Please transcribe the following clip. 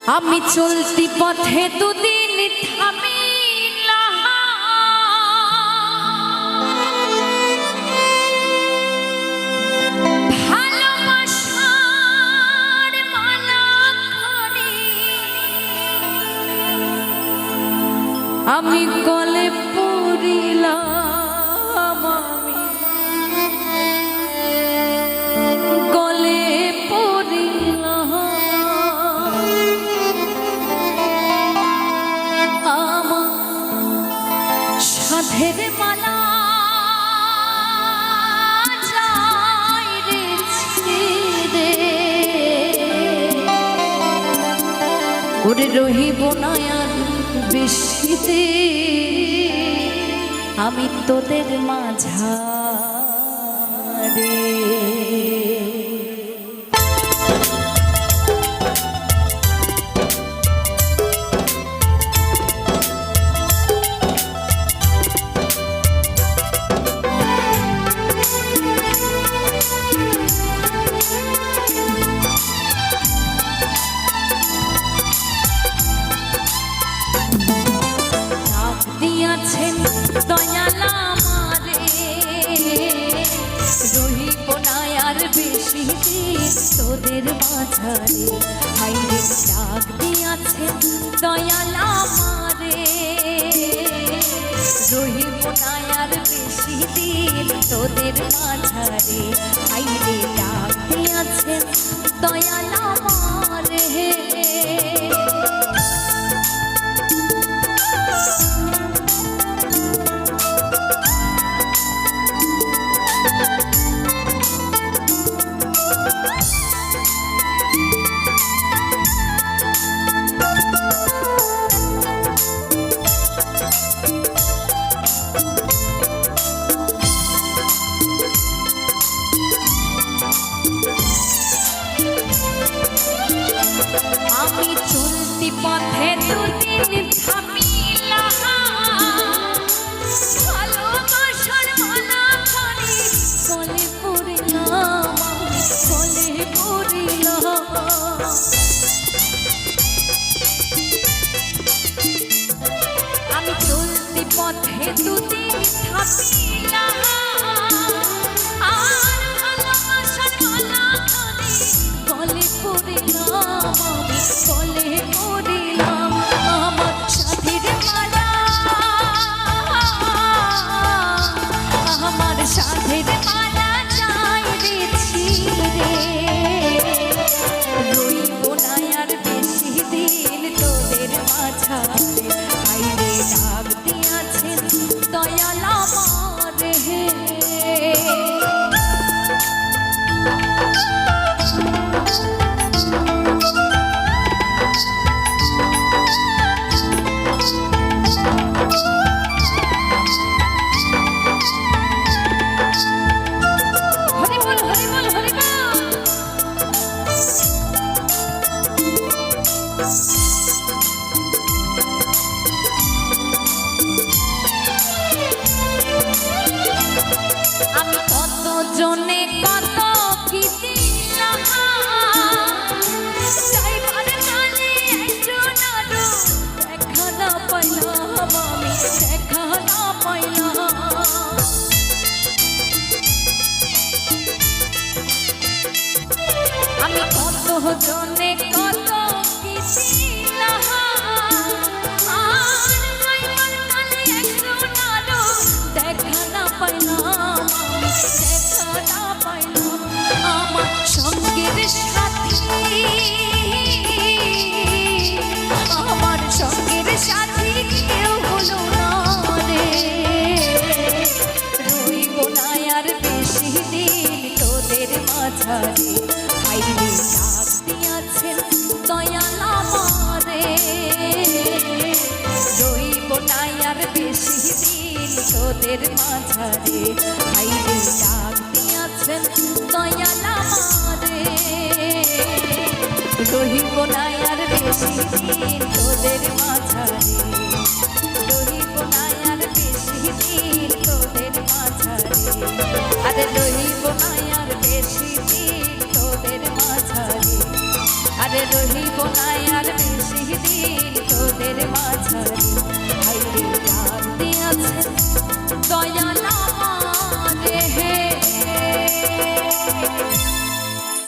আমি চলতি পথে দুদিন থামিলা ভালোবাসার মালা খানি আমি গলে পড়িলাম গলে পড়িলাম সাধের মালা যায় রে ছিঁড়ে ওরে রহিব না আর বেশিতে আমি তোদের মাঝারে দিয়াছেন দয়াল আমারে রহিব না আর বেশি দিন তোদের মাঝারে হাইরে ডাক দিয়াছেন দয়াল আমারে রহিব না আর বেশি দিন তোদের মাঝারে হাইরে ডাক দিয়াছেন দয়াল আমারে আমি চলতি পথে দুদিন থামিলা ভালোবাসার মালা খানি গলে পড়িলাম গলে পড়িলাম আমি চলতি পথে দুদিন থামিলা আর ভালোবাসার মালা খানি গলে পড়িলাম গলে পড়িলাম আমার সাথীর মালা আমার সাথীর মালা যায় রে ছিঁড়ে রইব না আর বেশি দিন তোদের মাঝারে হাইরে ডাক দিয়াছেন দয়াল আমারে আমি কত জনে কত কি দিলাম সাইবার কালে একজন আরো দেখা না পাইলাম আমি দেখা না পাইলাম আমি কত জনে কত কি দিলাম আর সাইবার কালে একজন আরো দেখা না পাইলাম দেখা না পাইলাম আমার সঙ্গের সাথী আমার সঙ্গের সাথী কেউ হলো না রে রইব না আর বেশি দিন তোদের মাঝারে হাইরে ডাক দিয়াছেন দয়াল আমারে রইব না আর বেশি দিন তোদের মাঝারে হাইরে ডাক দিয়াছেন দয়াল আমারে রহিব না আর বেশি দিন তোদের মাঝারে রহিব না আর বেশি দিন তোদের মাঝারে আরে রহিব না আর বেশি দিন তোদের মাঝারে আরে রহিব না আর বেশি দয়াল